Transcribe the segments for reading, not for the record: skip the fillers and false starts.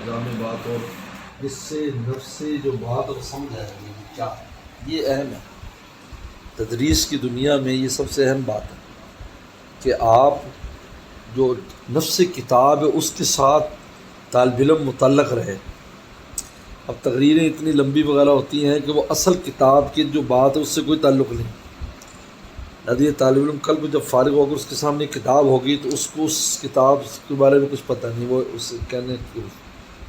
جامع بات اور اس سے نفس سے جو بات اور سمجھ ہے کیا یہ اہم ہے. تدریس کی دنیا میں یہ سب سے اہم بات ہے کہ آپ جو نفس کتاب ہے اس کے ساتھ طالب علم متعلق رہے. اب تقریریں اتنی لمبی وغیرہ ہوتی ہیں کہ وہ اصل کتاب کی جو بات ہے اس سے کوئی تعلق نہیں. یہ طالب علم کل کو جب فارغ ہوگا اس کے سامنے کتاب ہوگی تو اس کو اس کتاب کے بارے میں کچھ پتہ نہیں، وہ اس کہنے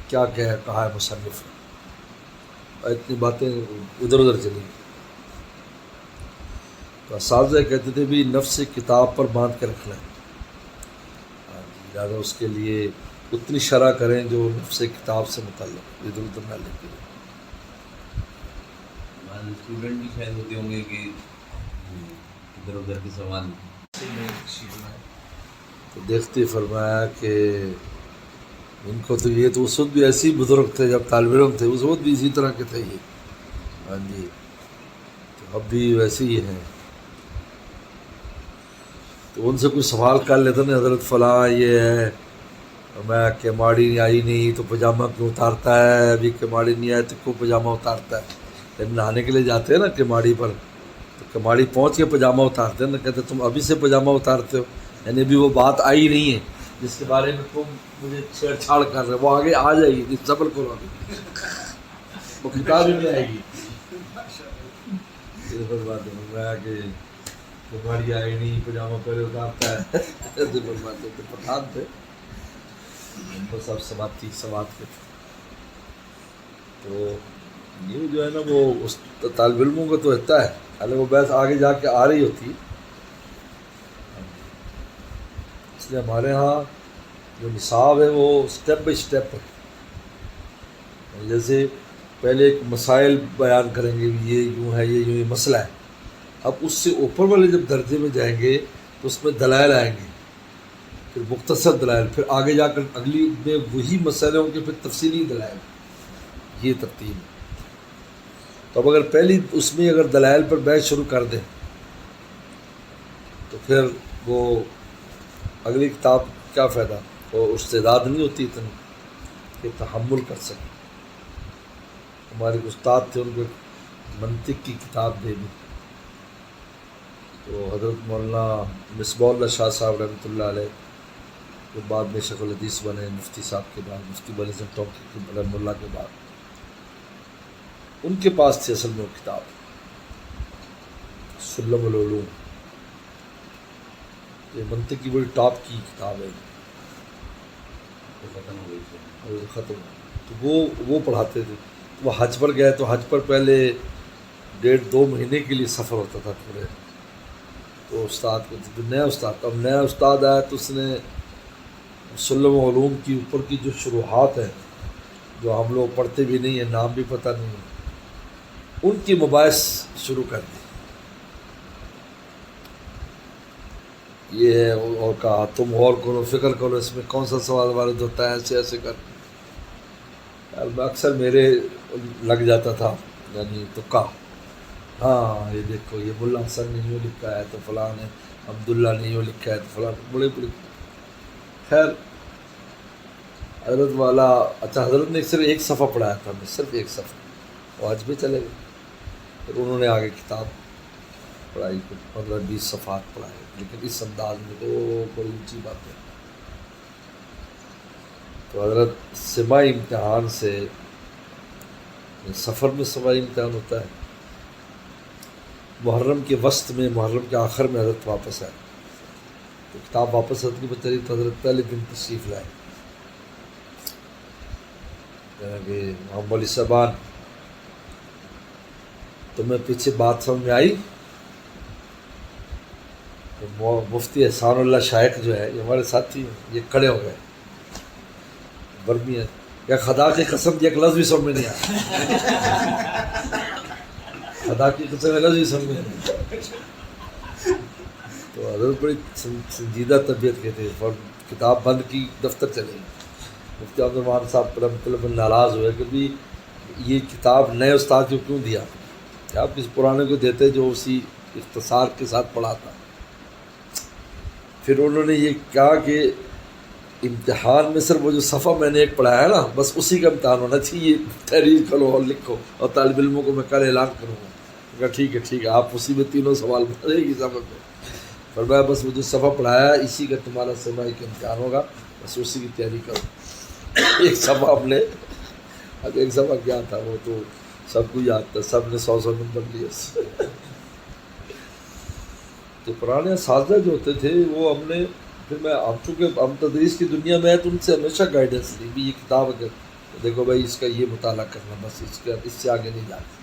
کیا کہا ہے مصنف نے، اتنی باتیں ادھر ادھر چلی. تو اساتذہ کہتے تھے بھی نفس کتاب پر باندھ کے رکھنا ہے، لہٰذا اس کے لیے اتنی شرح کریں جو نفس کتاب سے متعلق ادھر ادھر نہ لے کے. اسٹوڈنٹ بھی شاید ہوتے ہوں گے کہ ادھر ادھر کے سوال تو دیکھتے فرمایا کہ ان کو تو یہ تو اس وقت بھی ایسے ہی بزرگ تھے جب طالب علم تھے، اس وقت بھی اسی طرح کے تھے یہ. ہاں جی، تو اب بھی ویسے ہی ہیں. تو ان سے کوئی سوال کر لیتا نا، حضرت فلاں یہ ہے، میں کیماڑی آئی نہیں تو پاجامہ کیوں اتارتا ہے، ابھی کیماڑی نہیں آئے تو کیوں پاجامہ اتارتا ہے. جب نہانے کے لیے جاتے ہیں نا کیماڑی پر، تو کیماڑی پہنچ کے پاجامہ اتارتے ہیں نا، کہتے تم ابھی سے پاجامہ اتارتے ہو، یعنی ابھی وہ بات آئی نہیں ہے جس کے بارے میں تم مجھے چھیڑ چھاڑ کر رہے، وہ آگے آ جائے گی، صبر کرو ابھی، وہ کتاب ہی نہیں آئے گی. میں کہ کیماڑی آئی نہیں، پاجامہ پہلے اتارتا ہے. پٹھان تھے وہ سب سماعتی سماعت کے تھے. تو یہ جو ہے نا وہ اس طالب علموں کو تو ہوتا ہے، حالانکہ وہ بحث آگے جا کے آ رہی ہوتی. اس لیے ہمارے ہاں جو نصاب ہے وہ سٹیپ بائی سٹیپ ہے. جیسے پہلے ایک مسائل بیان کریں گے، یہ یوں ہے، یہ یوں یہ مسئلہ ہے. اب اس سے اوپر والے جب درجے میں جائیں گے تو اس میں دلائل آئیں گے، پھر مختصر دلائل، پھر آگے جا کر اگلی میں وہی مسئلے ہوں گے، پھر تفصیلی دلائل. یہ ترتیب ہے. تو اب اگر پہلی اس میں اگر دلائل پر بحث شروع کر دیں تو پھر وہ اگلی کتاب کیا فائدہ، وہ استعداد نہیں ہوتی اتنی کہ تحمل کر سکے. ہمارے استاد تھے، ان کو منطق کی کتاب دے دی تو حضرت مولانا مصباح اللہ شاہ صاحب رحمۃ اللہ علیہ، جو بعد میں شیخ الحدیث بنے، مفتی صاحب کے بعد، مفتی بلی حسن توقی رحمۃ اللہ کے بعد، ان کے پاس تھی اصل میں وہ کتاب سلم العلوم. یہ منطق کی بڑی ٹاپ کی کتاب ہے، ختم ہو گئی. ختم. تو وہ پڑھاتے تھے. وہ حج پر گئے تو حج پر پہلے 1.5-2 مہینے کے لیے سفر ہوتا تھا پورے. تو استاد کو جو نیا استاد، اب نیا استاد آیا تو اس نے سلم علوم کی اوپر کی جو شروحات ہیں جو ہم لوگ پڑھتے بھی نہیں ہیں، نام بھی پتہ نہیں ہے، ان کی مباحث شروع کر دی. یہ ہے اور کہا تم غور کرو، فکر کرو، اس میں کون سا سوال وارد ہوتا ہے، ایسے ایسے کر. اکثر میرے لگ جاتا تھا، یعنی تکا، ہاں یہ دیکھو یہ ملا حسن نے یوں لکھا ہے تو فلاں نے، عبداللہ نے یوں لکھا ہے تو فلاں، بڑے بڑے. خیر حضرت والا، اچھا حضرت نے صرف ایک صفحہ پڑھایا تھا، میں صرف ایک صفحہ، وہ آج بھی چلے گئے. پھر انہوں نے آگے کتاب پڑھائی، 15-20 صفحات پڑھائے، لیکن اس انداز میں تو بڑی اونچی بات ہے. تو حضرت سماعی امتحان سے، سفر میں سماعی امتحان ہوتا ہے، محرم کے وسط میں، محرم کے آخر میں حضرت واپس آئے. تو کتاب واپس حضرت کی بچاری تو حضرت پہلے دن تشریف لائے کہ محمد علی صاحبان تمہیں پیچھے بات سمجھ میں آئی؟ تو مفتی احسان اللہ شائخ جو ہے، یہ ہمارے ساتھی ہیں، یہ کھڑے ہو گئے برمی ہے، یا خدا کی قسم ایک لفظ بھی سمجھ میں نہیں آیا، خدا کی قسم لفظ بھی سمجھ میں نہیں آیا. تو حضرت بڑی سنجیدہ طبیعت کے تھے، اور کتاب بند کی، دفتر چلے گئے. مفتی عبد الرحمان صاحب رحمۃ اللہ ناراض ہوئے کہ بھی یہ کتاب نئے استاد کو کیوں دیا، کہ آپ کس پرانے کو دیتے جو اسی اختصار کے ساتھ پڑھاتا. پھر انہوں نے یہ کہا کہ امتحان میں صرف وہ جو صفحہ میں نے ایک پڑھایا ہے نا، بس اسی کا امتحان ہونا چاہیے، تحریر کرو اور لکھو، اور طالب علموں کو میں کل اعلان کروں گا کہا ٹھیک ہے آپ اسی میں تینوں سوال پڑھے گی صفحے پہ، پر میں بس وہ جو صفحہ پڑھایا ہے اسی کا تمہارا سماعی کا امتحان ہوگا، بس اسی کی تیاری کرو۔ ایک صفحہ ہم نے، اب ایک صفحہ کیا تھا وہ تو سب کو یاد تھا، سب نے 100 نمبر لیے۔ تو پرانے اساتذہ جو ہوتے تھے وہ ہم نے، پھر میں اب چونکہ ہم تدریس کی دنیا میں ہے تو ان سے ہمیشہ گائیڈنس لی بھی، یہ کتاب اگر دیکھو بھائی اس کا یہ مطالعہ کرنا، بس اس سے آگے نہیں جانا،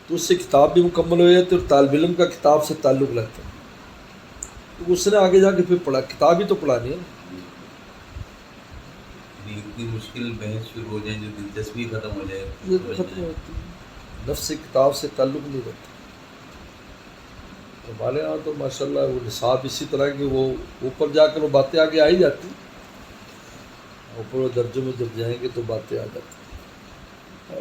تو اس سے کتاب بھی مکمل ہو جاتی اور طالب علم کا کتاب سے تعلق رہتا ہے، تو اس نے آگے جا کے پھر پڑھا، کتاب ہی تو پڑھانی ہے نا۔ اتنی مشکل بحث شروع ہو جائے جو دلچسپی ختم ہو جائے، یہ تو ختم ہوتی ہے، نفس سے کتاب سے تعلق نہیں رہتا۔ ہمارے یہاں تو ماشاءاللہ وہ نصاب اسی طرح کہ وہ اوپر جا کر وہ باتیں آگے آ ہی جاتی، اوپر وہ درجوں میں جب جائیں گے تو باتیں آ جاتی۔